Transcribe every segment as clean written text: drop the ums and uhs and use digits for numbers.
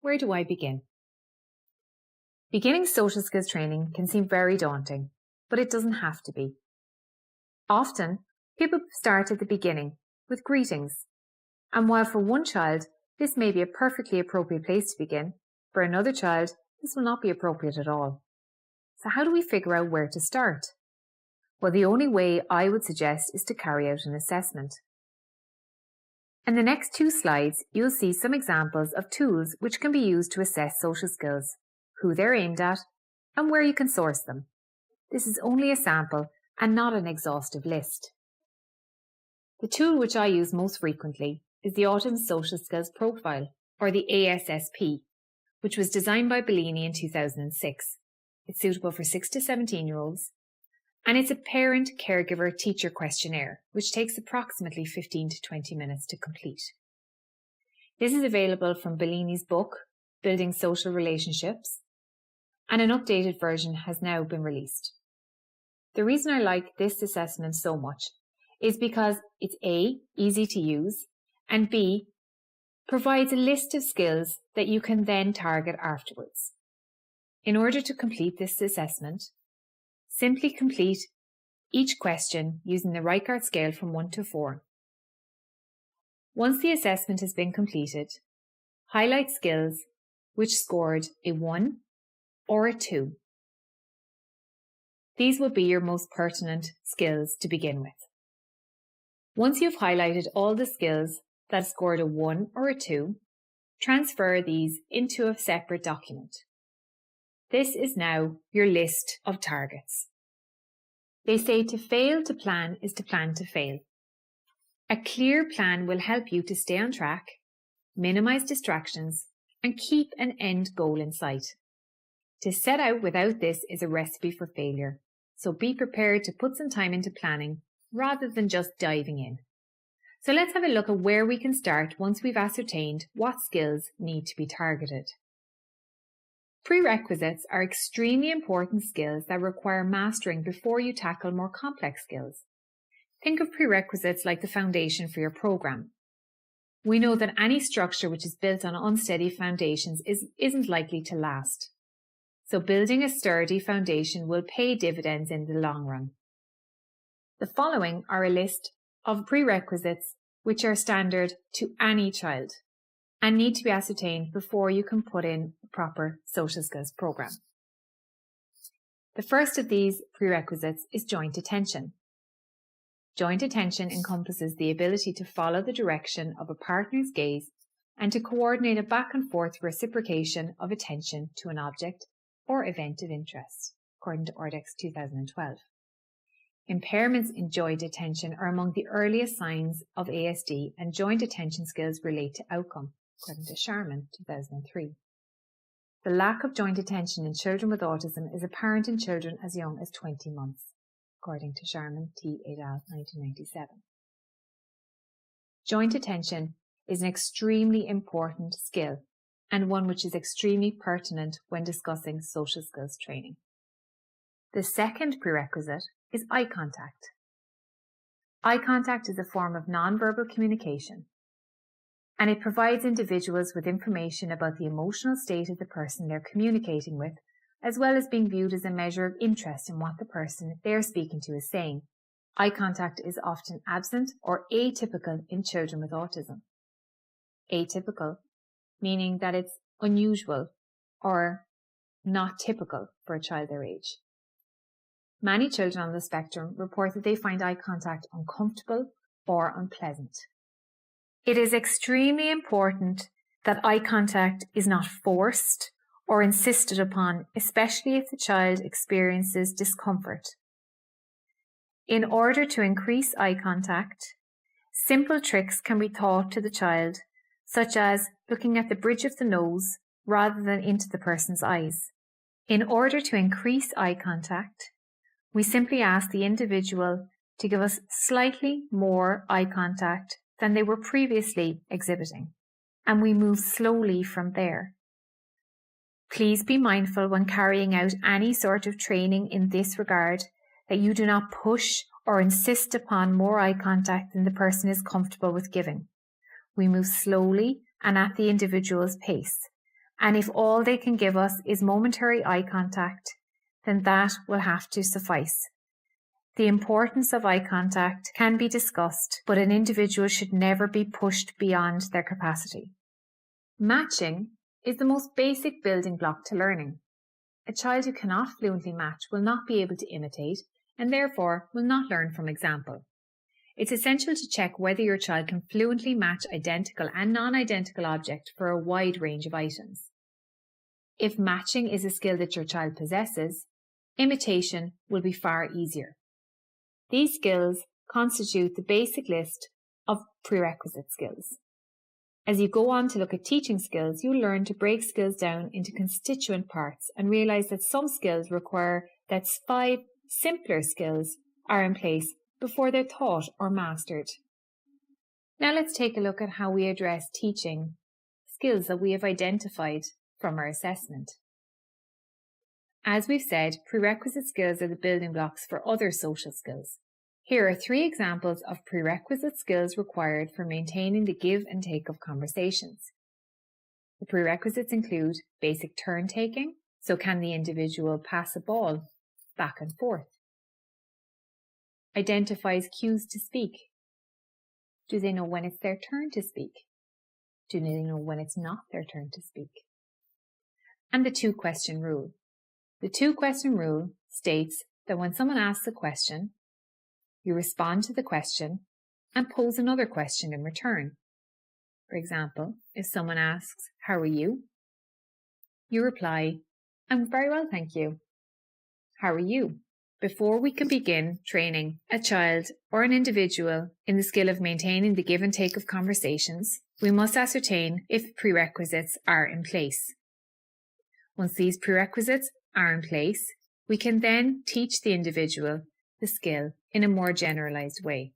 where do I begin? Beginning social skills training can seem very daunting, but it doesn't have to be. Often, people start at the beginning with greetings, and while for one child this may be a perfectly appropriate place to begin, for another child this will not be appropriate at all. So how do we figure out where to start? Well, the only way I would suggest is to carry out an assessment. In the next 2 slides, you'll see some examples of tools which can be used to assess social skills, who they're aimed at, and where you can source them. This is only a sample and not an exhaustive list. The tool which I use most frequently is the Autism Social Skills Profile, or the ASSP, which was designed by Bellini in 2006. It's suitable for 6 to 17-year-olds, and it's a parent-caregiver-teacher questionnaire, which takes approximately 15 to 20 minutes to complete. This is available from Bellini's book, Building Social Relationships, and an updated version has now been released. The reason I like this assessment so much is because it's A, easy to use, and B, provides a list of skills that you can then target afterwards. In order to complete this assessment, simply complete each question using the Riechart scale from 1 to 4. Once the assessment has been completed, highlight skills which scored a 1 or a 2. These will be your most pertinent skills to begin with. Once you've highlighted all the skills that scored a 1 or a 2, transfer these into a separate document. This is now your list of targets. They say to fail to plan is to plan to fail. A clear plan will help you to stay on track, minimize distractions, and keep an end goal in sight. To set out without this is a recipe for failure, so be prepared to put some time into planning rather than just diving in. So let's have a look at where we can start once we've ascertained what skills need to be targeted. Prerequisites are extremely important skills that require mastering before you tackle more complex skills. Think of prerequisites like the foundation for your program. We know that any structure which is built on unsteady foundations isn't likely to last. So building a sturdy foundation will pay dividends in the long run. The following are a list of prerequisites which are standard to any child and need to be ascertained before you can put in a proper social skills program. The first of these prerequisites is joint attention. Joint attention encompasses the ability to follow the direction of a partner's gaze and to coordinate a back and forth reciprocation of attention to an object or event of interest, according to Ordex 2012. Impairments in joint attention are among the earliest signs of ASD, and joint attention skills relate to outcome, according to Sharman 2003. The lack of joint attention in children with autism is apparent in children as young as 20 months, according to Sharman T. et al. 1997. Joint attention is an extremely important skill and one which is extremely pertinent when discussing social skills training. The second prerequisite is eye contact. Eye contact is a form of non-verbal communication, and it provides individuals with information about the emotional state of the person they're communicating with, as well as being viewed as a measure of interest in what the person they're speaking to is saying. Eye contact is often absent or atypical in children with autism. Atypical, meaning that it's unusual or not typical for a child their age. Many children on the spectrum report that they find eye contact uncomfortable or unpleasant. It is extremely important that eye contact is not forced or insisted upon, especially if the child experiences discomfort. In order to increase eye contact, simple tricks can be taught to the child, such as looking at the bridge of the nose rather than into the person's eyes. In order to increase eye contact, we simply ask the individual to give us slightly more eye contact than they were previously exhibiting, and we move slowly from there. Please be mindful when carrying out any sort of training in this regard that you do not push or insist upon more eye contact than the person is comfortable with giving. We move slowly and at the individual's pace, And if all they can give us is momentary eye contact, then that will have to suffice. The importance of eye contact can be discussed, but an individual should never be pushed beyond their capacity. Matching is the most basic building block to learning. A child who cannot fluently match will not be able to imitate and therefore will not learn from example. It's essential to check whether your child can fluently match identical and non-identical objects for a wide range of items. If matching is a skill that your child possesses, imitation will be far easier. These skills constitute the basic list of prerequisite skills. As you go on to look at teaching skills, you'll learn to break skills down into constituent parts and realize that some skills require that 5 simpler skills are in place before they're taught or mastered. Now let's take a look at how we address teaching skills that we have identified from our assessment. As we've said, prerequisite skills are the building blocks for other social skills. Here are 3 examples of prerequisite skills required for maintaining the give and take of conversations. The prerequisites include basic turn taking, so can the individual pass a ball back and forth? Identifies cues to speak. Do they know when it's their turn to speak? Do they know when it's not their turn to speak? And the 2-question rule. The 2-question rule states that when someone asks a question, you respond to the question and pose another question in return. For example, if someone asks, "How are you?" you reply, "I'm very well, thank you." How are you? Before we can begin training a child or an individual in the skill of maintaining the give and take of conversations, we must ascertain if prerequisites are in place. Once these prerequisites are in place, we can then teach the individual the skill in a more generalized way.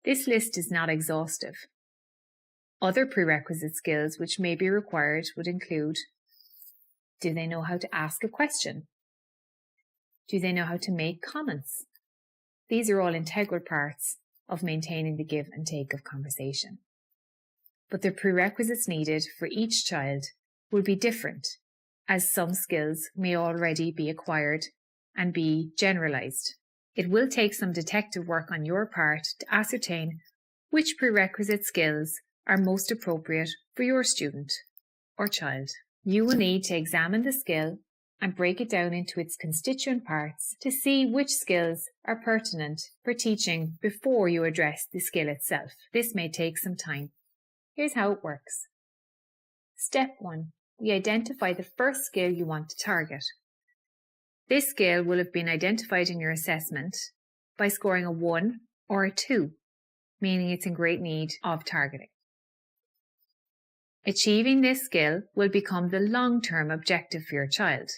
This list is not exhaustive. Other prerequisite skills which may be required would include: do they know how to ask a question? Do they know how to make comments? These are all integral parts of maintaining the give and take of conversation. But the prerequisites needed for each child will be different, as some skills may already be acquired and be generalized. It will take some detective work on your part to ascertain which prerequisite skills are most appropriate for your student or child. You will need to examine the skill and break it down into its constituent parts to see which skills are pertinent for teaching before you address the skill itself. This may take some time. Here's how it works. Step 1. We identify the first skill you want to target. This skill will have been identified in your assessment by scoring a 1 or a 2, meaning it's in great need of targeting. Achieving this skill will become the long-term objective for your child.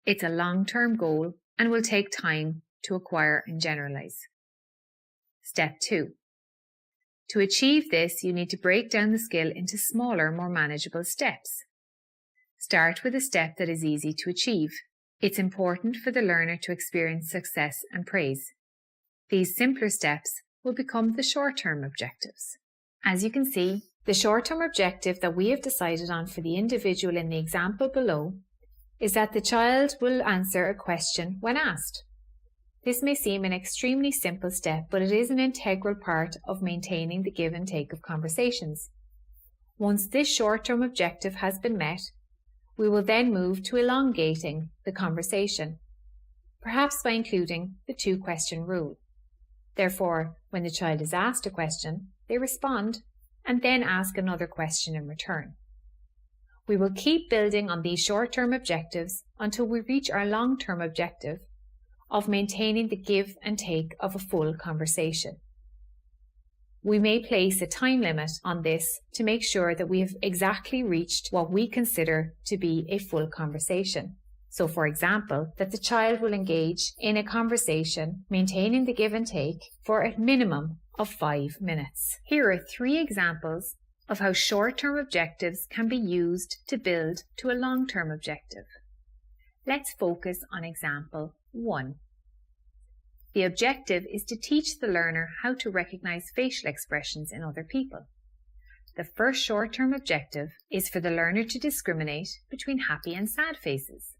It's a long-term goal and will take time to acquire and generalize. Step 2. To achieve this, you need to break down the skill into smaller, more manageable steps. Start with a step that is easy to achieve. It's important for the learner to experience success and praise. These simpler steps will become the short-term objectives. As you can see, the short-term objective that we have decided on for the individual in the example below is that the child will answer a question when asked. This may seem an extremely simple step, but it is an integral part of maintaining the give and take of conversations. Once this short-term objective has been met, we will then move to elongating the conversation, perhaps by including the 2-question rule. Therefore, when the child is asked a question, they respond and then ask another question in return. We will keep building on these short-term objectives until we reach our long-term objective of maintaining the give and take of a full conversation. We may place a time limit on this to make sure that we have exactly reached what we consider to be a full conversation. So, for example, that the child will engage in a conversation, maintaining the give and take for a minimum of 5 minutes. Here are 3 examples of how short-term objectives can be used to build to a long-term objective. Let's focus on example 1. The objective is to teach the learner how to recognize facial expressions in other people. The first short-term objective is for the learner to discriminate between happy and sad faces.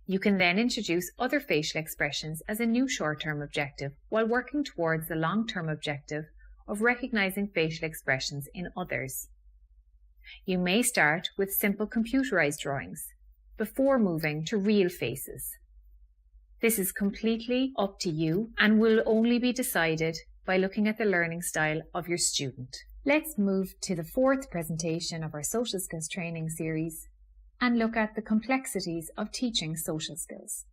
You can then introduce other facial expressions as a new short-term objective while working towards the long-term objective of recognizing facial expressions in others. You may start with simple computerized drawings before moving to real faces. This is completely up to you and will only be decided by looking at the learning style of your student. Let's move to the fourth presentation of our social skills training series and look at the complexities of teaching social skills.